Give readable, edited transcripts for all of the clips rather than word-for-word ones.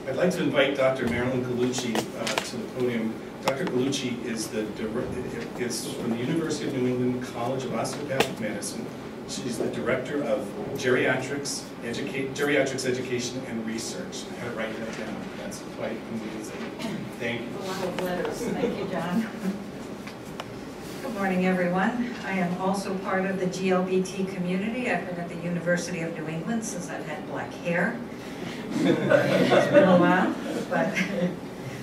I'd like to invite Dr. Marilyn Gallucci to the podium. Dr. Gallucci is from the University of New England College of Osteopathic Medicine. She's the Director of Geriatrics Education and Research. I had to write that down. That's quite amazing. Thank you. A lot of letters. Thank you, John. Good morning, everyone. I am also part of the GLBT community. I've been at the University of New England since I've had black hair. It's been a while,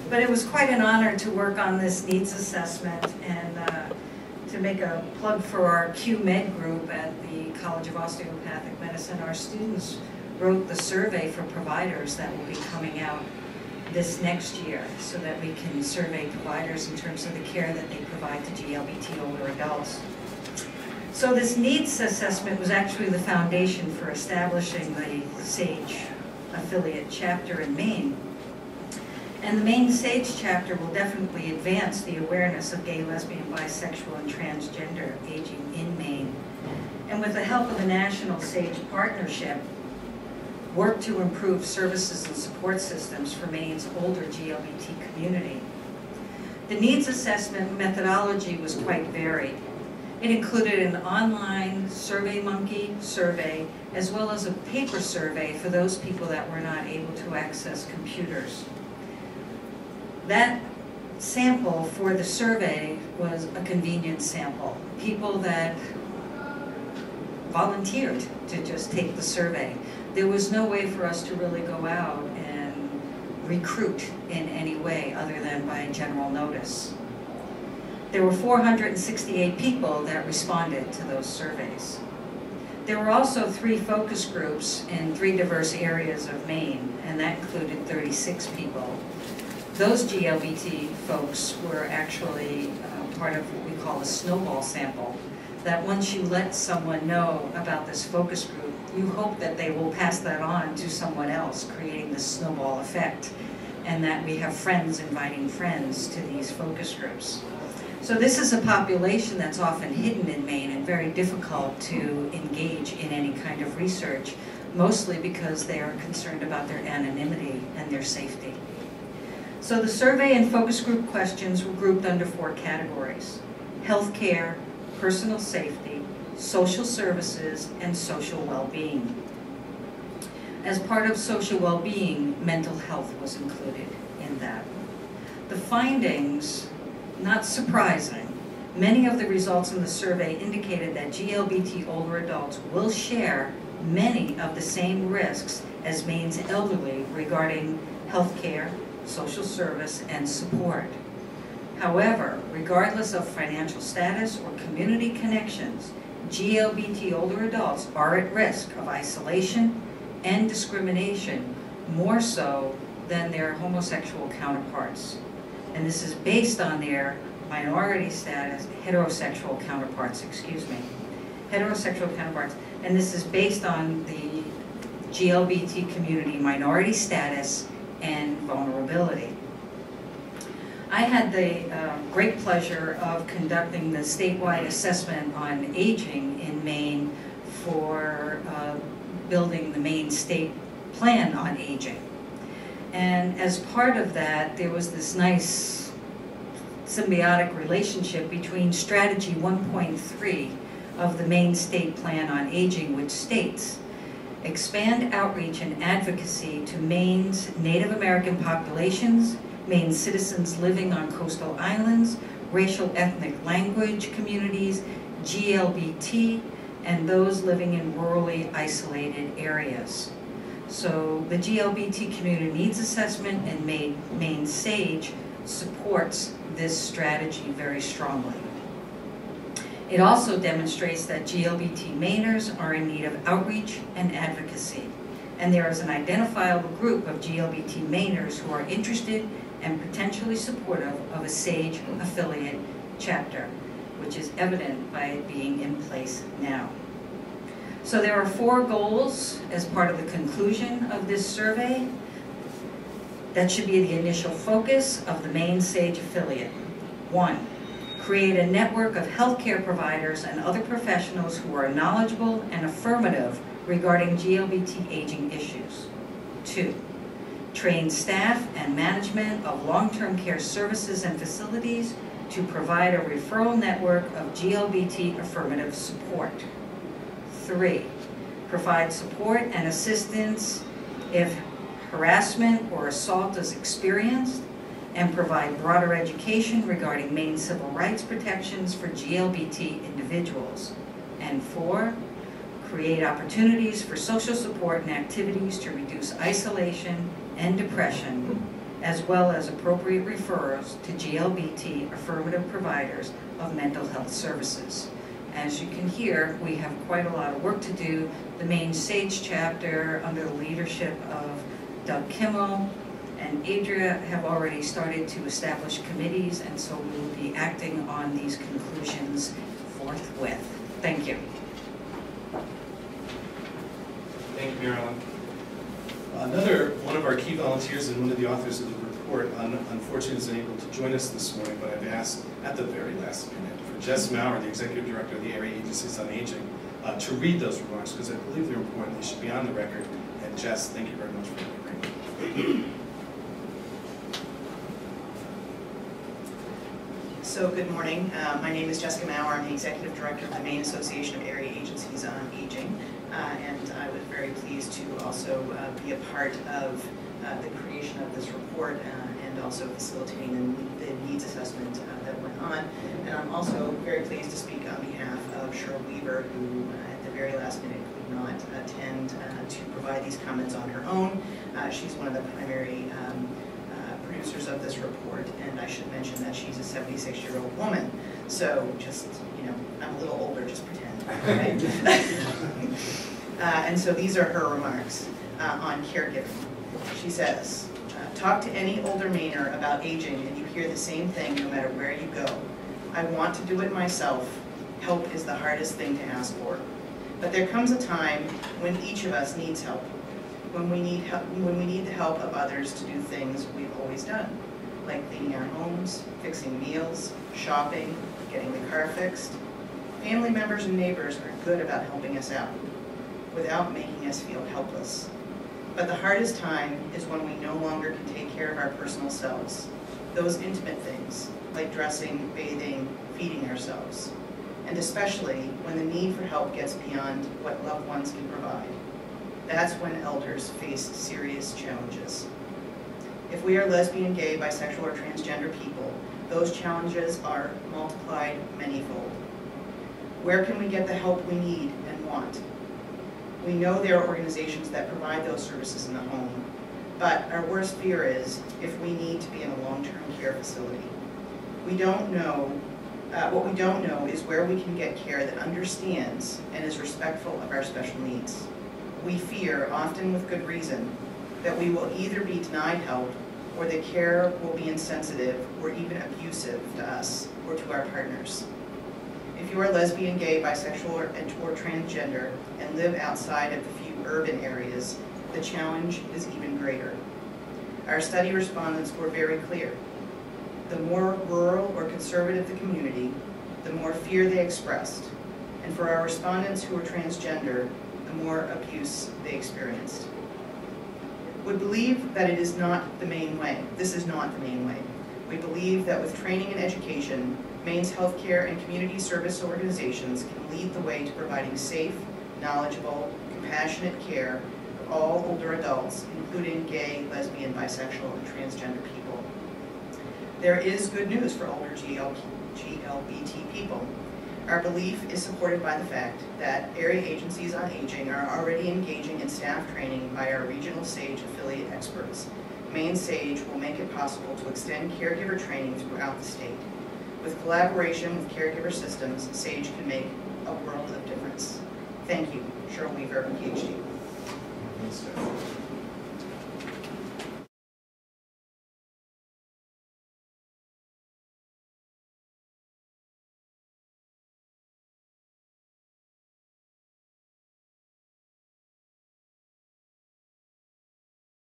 but it was quite an honor to work on this needs assessment and to make a plug for our QMed group at the College of Osteopathic Medicine. Our students wrote the survey for providers that will be coming out this next year so that we can survey providers in terms of the care that they provide to GLBT older adults. So this needs assessment was actually the foundation for establishing the SAGE affiliate chapter in Maine. And the Maine SAGE chapter will definitely advance the awareness of gay, lesbian, bisexual, and transgender aging in Maine. And with the help of the National SAGE Partnership, work to improve services and support systems for Maine's older GLBT community. The needs assessment methodology was quite varied. It included an online SurveyMonkey survey, as well as a paper survey for those people that were not able to access computers. That sample for the survey was a convenience sample. People that volunteered to just take the survey. There was no way for us to really go out and recruit in any way other than by general notice. There were 468 people that responded to those surveys. There were also 3 focus groups in 3 diverse areas of Maine, and that included 36 people. Those GLBT folks were actually part of what we call a snowball sample, that once you let someone know about this focus group, you hope that they will pass that on to someone else, creating this snowball effect, and that we have friends inviting friends to these focus groups. So this is a population that's often hidden in Maine and very difficult to engage in any kind of research, mostly because they are concerned about their anonymity and their safety. So the survey and focus group questions were grouped under 4 categories: healthcare, personal safety, social services, and social well-being. As part of social well-being, mental health was included in that. The findings, not surprising, many of the results in the survey indicated that GLBT older adults will share many of the same risks as Maine's elderly regarding healthcare, social service, and support. However, regardless of financial status or community connections, GLBT older adults are at risk of isolation and discrimination more so than their homosexual counterparts. And this is based on their minority status, heterosexual counterparts, and this is based on the GLBT community minority status and vulnerability. I had the great pleasure of conducting the statewide assessment on aging in Maine for building the Maine State Plan on Aging. And as part of that, there was this nice symbiotic relationship between Strategy 1.3 of the Maine State Plan on Aging, which states, expand outreach and advocacy to Maine's Native American populations, Maine citizens living on coastal islands, racial ethnic language communities, GLBT, and those living in rurally isolated areas. So the GLBT community needs assessment and Maine SAGE supports this strategy very strongly. It also demonstrates that GLBT Mainers are in need of outreach and advocacy, and there is an identifiable group of GLBT Mainers who are interested and potentially supportive of a SAGE affiliate chapter, which is evident by it being in place now. So there are 4 goals as part of the conclusion of this survey that should be the initial focus of the Maine SAGE affiliate. 1, create a network of healthcare providers and other professionals who are knowledgeable and affirmative regarding GLBT aging issues. 2, train staff and management of long-term care services and facilities to provide a referral network of GLBT affirmative support. 3, provide support and assistance if harassment or assault is experienced, and provide broader education regarding Maine civil rights protections for GLBT individuals. And 4, create opportunities for social support and activities to reduce isolation and depression, as well as appropriate referrals to GLBT affirmative providers of mental health services. As you can hear, we have quite a lot of work to do. The Maine SAGE chapter, under the leadership of Doug Kimmel and Adria, have already started to establish committees, and so we will be acting on these conclusions forthwith. Thank you. Thank you, Marilyn. Another one of our key volunteers and one of the authors of the report, unfortunately, is unable to join us this morning, but I've asked at the very last minute for Jess Maurer, the Executive Director of the Area Agencies on Aging, to read those remarks, because I believe they're important. They should be on the record. And Jess, thank you very much for that. So good morning. My name is Jessica Maurer. I'm the Executive Director of the Maine Association of Area Agencies on Aging, and I was very pleased to also be a part of the creation of this report and also facilitating the needs assessment that went on. And I'm also very pleased to speak on behalf of Cheryl Weaver, who at the very last minute could not attend to provide these comments on her own. She's one of the primary producers of this report, and I should mention that she's a 76-year-old woman. So just, you know, I'm a little older, just pretend, right? And so these are her remarks on caregiving. She says, talk to any older Mainer about aging and you hear the same thing no matter where you go. I want to do it myself. Help is the hardest thing to ask for. But there comes a time when each of us needs help. When we need the help of others to do things we've always done, like cleaning our homes, fixing meals, shopping, getting the car fixed. Family members and neighbors are good about helping us out, without making us feel helpless. But the hardest time is when we no longer can take care of our personal selves, those intimate things, like dressing, bathing, feeding ourselves, and especially when the need for help gets beyond what loved ones can provide. That's when elders face serious challenges. If we are lesbian, gay, bisexual, or transgender people, those challenges are multiplied manyfold. Where can we get the help we need and want? We know there are organizations that provide those services in the home, but our worst fear is if we need to be in a long-term care facility. What we don't know is where we can get care that understands and is respectful of our special needs. We fear, often with good reason, that we will either be denied help or the care will be insensitive or even abusive to us or to our partners. If you are lesbian, gay, bisexual, or transgender and live outside of the few urban areas, the challenge is even greater. Our study respondents were very clear. The more rural or conservative the community, the more fear they expressed. And for our respondents who are transgender, the more abuse they experienced. We believe that it is not the main way. This is not the main way. We believe that with training and education, Maine's healthcare and community service organizations can lead the way to providing safe, knowledgeable, compassionate care of all older adults, including gay, lesbian, bisexual, and transgender people. There is good news for older GLBT people. Our belief is supported by the fact that area agencies on aging are already engaging in staff training by our regional SAGE affiliate experts. Maine SAGE will make it possible to extend caregiver training throughout the state. With collaboration with caregiver systems, SAGE can make a world of difference. Thank you. Cheryl Weaver, PhD. Thanks, Jeff.